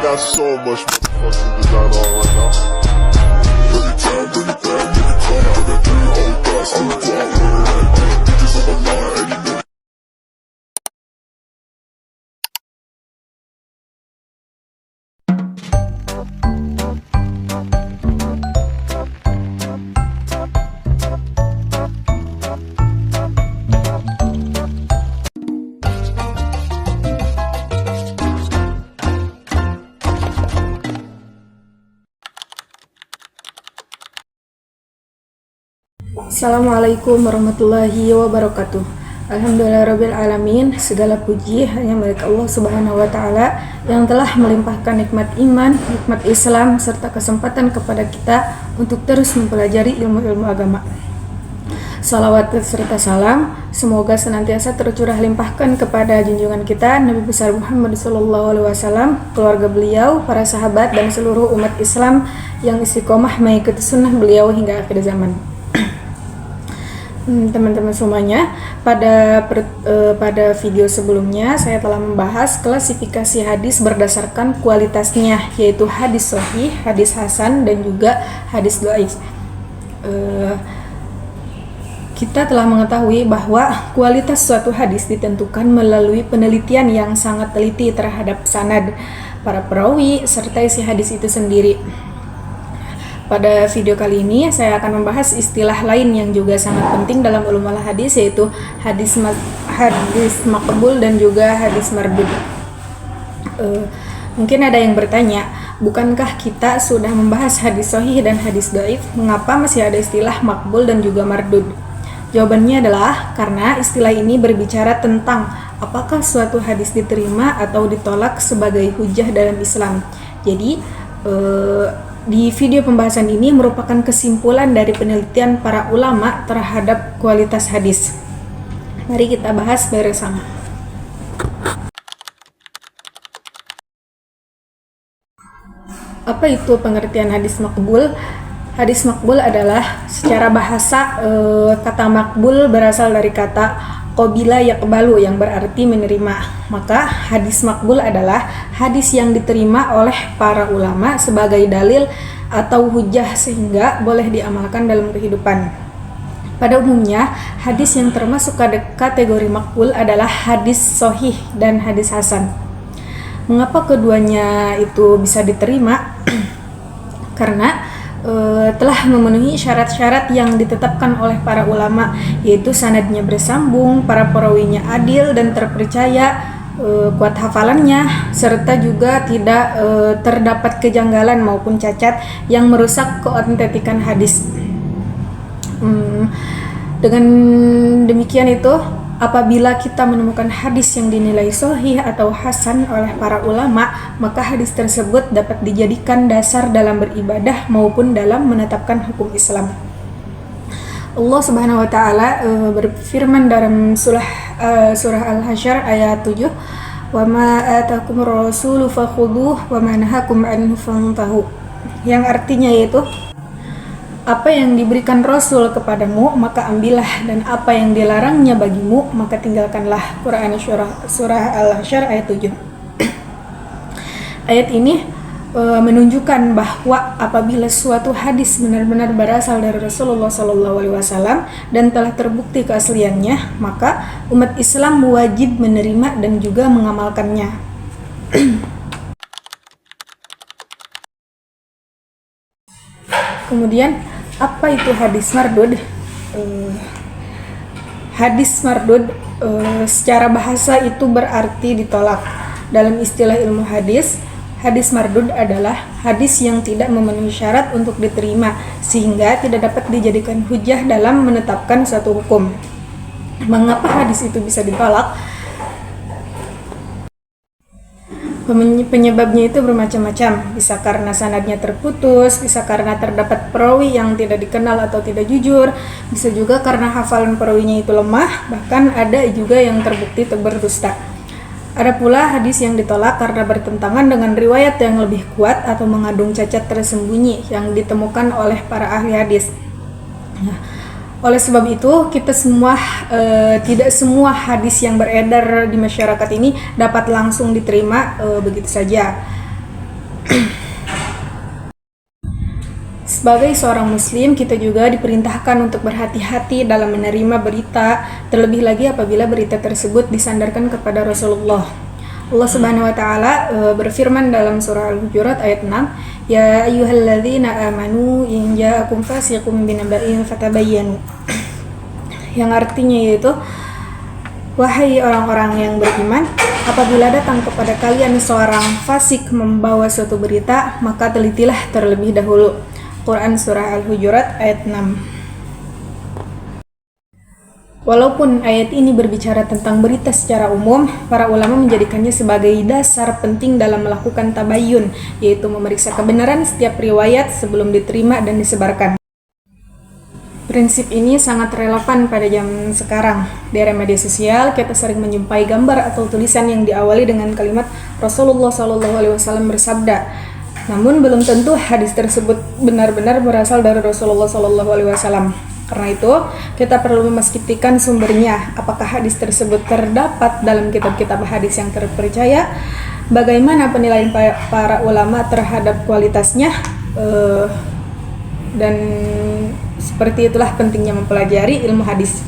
got so much motherfucking design on right now. Bring it down, bring it down, make it come. I got 3 whole thoughts, I'm the guap with it. Bitches on my line, and you know. Assalamualaikum warahmatullahi wabarakatuh. Alhamdulillahirrabbilalamin. Segala puji hanya milik Allah subhanahu wa ta'ala yang telah melimpahkan nikmat iman, nikmat Islam, serta kesempatan kepada kita untuk terus mempelajari ilmu-ilmu agama. Salawat serta salam semoga senantiasa tercurah limpahkan kepada junjungan kita Nabi besar Muhammad SAW, keluarga beliau, para sahabat, dan seluruh umat Islam yang istiqomah mengikuti sunnah beliau hingga akhir zaman. Teman-teman semuanya, pada video sebelumnya saya telah membahas klasifikasi hadis berdasarkan kualitasnya, yaitu hadis sahih, hadis hasan, dan juga hadis dhaif. Kita telah mengetahui bahwa kualitas suatu hadis ditentukan melalui penelitian yang sangat teliti terhadap sanad, para perawi, serta isi hadis itu sendiri. Pada video kali ini saya akan membahas istilah lain yang juga sangat penting dalam ulumul hadis, yaitu hadis maqbul dan juga hadis mardud. Mungkin ada yang bertanya, bukankah kita sudah membahas hadis sahih dan hadis dhaif? Mengapa masih ada istilah maqbul dan juga mardud? Jawabannya adalah karena istilah ini berbicara tentang apakah suatu hadis diterima atau ditolak sebagai hujjah dalam Islam. Jadi di video pembahasan ini merupakan kesimpulan dari penelitian para ulama terhadap kualitas hadis. Mari kita bahas bersama. Apa itu pengertian hadis maqbul? Hadis maqbul adalah secara bahasa kata maqbul berasal dari kata qabila yaqbalu yang berarti menerima. Maka hadis maqbul adalah hadis yang diterima oleh para ulama sebagai dalil atau hujjah sehingga boleh diamalkan dalam kehidupan. Pada umumnya, hadis yang termasuk kategori maqbul adalah hadis sahih dan hadis hasan. Mengapa keduanya itu bisa diterima? Karena telah memenuhi syarat-syarat yang ditetapkan oleh para ulama, yaitu sanadnya bersambung, para perawinya adil dan terpercaya, kuat hafalannya, serta juga tidak terdapat kejanggalan maupun cacat yang merusak keautentikan hadis. Dengan demikian itu, apabila kita menemukan hadis yang dinilai sahih atau hasan oleh para ulama, maka hadis tersebut dapat dijadikan dasar dalam beribadah maupun dalam menetapkan hukum Islam. Allah Subhanahu wa taala berfirman dalam surah Al-Hasyr ayat 7, "Wa ma atakumur rasulu fakhudhuhu wa ma nahakum anhu fantahu." Yang artinya yaitu apa yang diberikan Rasul kepadamu maka ambillah, dan apa yang dilarangnya bagimu maka tinggalkanlah. Quran surah Al-Hasyr ayat 7. Ayat ini menunjukkan bahwa apabila suatu hadis benar-benar berasal dari Rasulullah SAW dan telah terbukti keasliannya, maka umat Islam wajib menerima dan juga mengamalkannya. Kemudian, apa itu hadis mardud? Hadis mardud secara bahasa itu berarti ditolak. Dalam istilah ilmu hadis, hadis mardud adalah hadis yang tidak memenuhi syarat untuk diterima sehingga tidak dapat dijadikan hujjah dalam menetapkan suatu hukum. Mengapa hadis itu bisa ditolak? Penyebabnya itu bermacam-macam, bisa karena sanadnya terputus, bisa karena terdapat perawi yang tidak dikenal atau tidak jujur, bisa juga karena hafalan perawinya itu lemah, bahkan ada juga yang terbukti berdusta. Ada pula hadis yang ditolak karena bertentangan dengan riwayat yang lebih kuat atau mengandung cacat tersembunyi yang ditemukan oleh para ahli hadis. Oleh sebab itu, kita semua tidak semua hadis yang beredar di masyarakat ini dapat langsung diterima begitu saja. Sebagai seorang muslim, kita juga diperintahkan untuk berhati-hati dalam menerima berita, terlebih lagi apabila berita tersebut disandarkan kepada Rasulullah. Allah Subhanahu wa taala berfirman dalam surah Al-Hujurat ayat 6, "Ya ayyuhalladzina amanu in ja'akum fasiqun binaba'in fatabayyanu." Yang artinya yaitu, wahai orang-orang yang beriman, apabila datang kepada kalian seorang fasik membawa suatu berita, maka telitilah terlebih dahulu. Quran Surah Al-Hujurat ayat 6. Walaupun ayat ini berbicara tentang berita secara umum, para ulama menjadikannya sebagai dasar penting dalam melakukan tabayyun, yaitu memeriksa kebenaran setiap riwayat sebelum diterima dan disebarkan. Prinsip ini sangat relevan pada zaman sekarang. Di era media sosial, kita sering menjumpai gambar atau tulisan yang diawali dengan kalimat Rasulullah SAW bersabda. Namun belum tentu hadis tersebut benar-benar berasal dari Rasulullah SAW. Karena itu, kita perlu memastikan sumbernya, apakah hadis tersebut terdapat dalam kitab-kitab hadis yang terpercaya, bagaimana penilaian para ulama terhadap kualitasnya, dan seperti itulah pentingnya mempelajari ilmu hadis.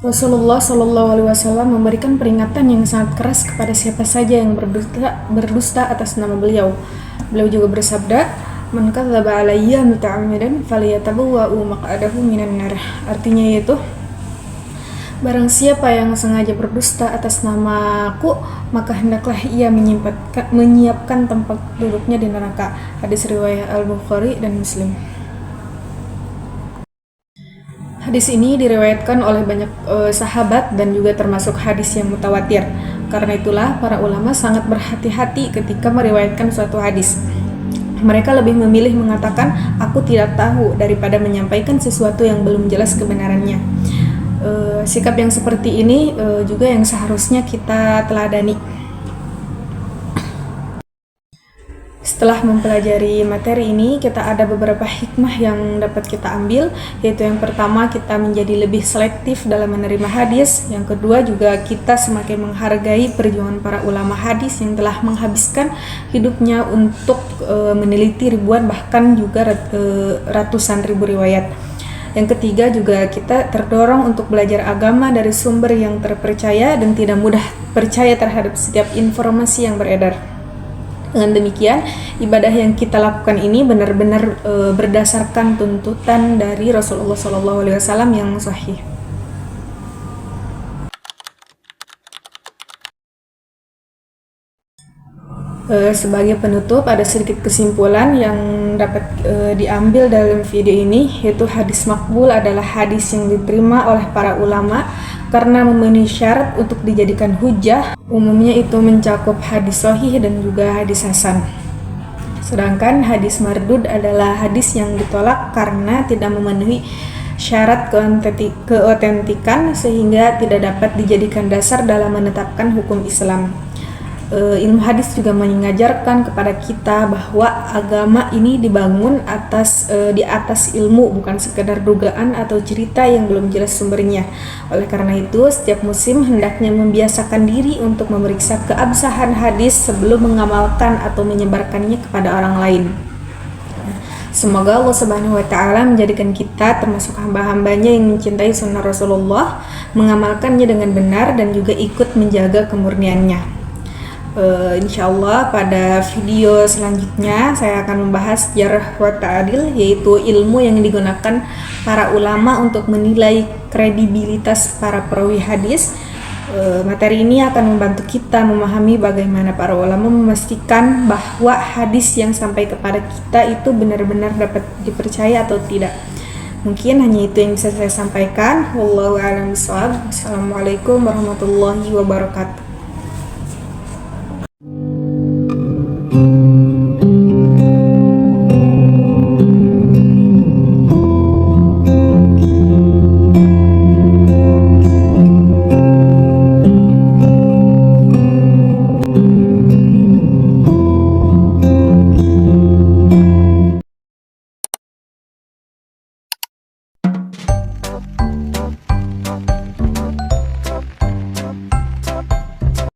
Rasulullah SAW memberikan peringatan yang sangat keras kepada siapa saja yang berdusta atas nama beliau. Beliau juga bersabda, "Man kadzdzaba 'alayya muta'ammidan falyatabawwa'u maq'adahu minan nar." Artinya yaitu, barang siapa yang sengaja berdusta atas namaku, maka hendaklah ia menyiapkan tempat duduknya di neraka. Hadis riwayat Al-Bukhari dan Muslim. Hadis ini diriwayatkan oleh banyak sahabat dan juga termasuk hadis yang mutawatir. Karena itulah para ulama sangat berhati-hati ketika meriwayatkan suatu hadis. Mereka lebih memilih mengatakan aku tidak tahu daripada menyampaikan sesuatu yang belum jelas kebenarannya. Sikap yang seperti ini juga yang seharusnya kita teladani. Setelah mempelajari materi ini, kita ada beberapa hikmah yang dapat kita ambil, yaitu yang pertama, kita menjadi lebih selektif dalam menerima hadis. Yang kedua, juga kita semakin menghargai perjuangan para ulama hadis yang telah menghabiskan hidupnya untuk meneliti ribuan bahkan juga ratusan ribu riwayat. Yang ketiga, juga kita terdorong untuk belajar agama dari sumber yang terpercaya dan tidak mudah percaya terhadap setiap informasi yang beredar. Dengan demikian, ibadah yang kita lakukan ini benar-benar berdasarkan tuntutan dari Rasulullah SAW yang sahih. Sebagai penutup, ada sedikit kesimpulan yang dapat diambil dalam video ini, yaitu hadis makbul adalah hadis yang diterima oleh para ulama karena memenuhi syarat untuk dijadikan hujjah. Umumnya itu mencakup hadis sahih dan juga hadis hasan. Sedangkan hadis mardud adalah hadis yang ditolak karena tidak memenuhi syarat keotentikan sehingga tidak dapat dijadikan dasar dalam menetapkan hukum Islam. Ilmu hadis juga mengajarkan kepada kita bahwa agama ini dibangun di atas ilmu, bukan sekedar dugaan atau cerita yang belum jelas sumbernya. Oleh karena itu, setiap muslim hendaknya membiasakan diri untuk memeriksa keabsahan hadis sebelum mengamalkan atau menyebarkannya kepada orang lain. Semoga Allah Subhanahu wa taala menjadikan kita termasuk hamba-hambanya yang mencintai sunnah Rasulullah, mengamalkannya dengan benar dan juga ikut menjaga kemurniannya. Insyaallah pada video selanjutnya saya akan membahas jarh wa ta'dil, yaitu ilmu yang digunakan para ulama untuk menilai kredibilitas para perawi hadis. Materi ini akan membantu kita memahami bagaimana para ulama memastikan bahwa hadis yang sampai kepada kita itu benar-benar dapat dipercaya atau tidak. Mungkin hanya itu yang bisa saya sampaikan. Wallahu a'lam bishawab. Assalamualaikum warahmatullahi wabarakatuh.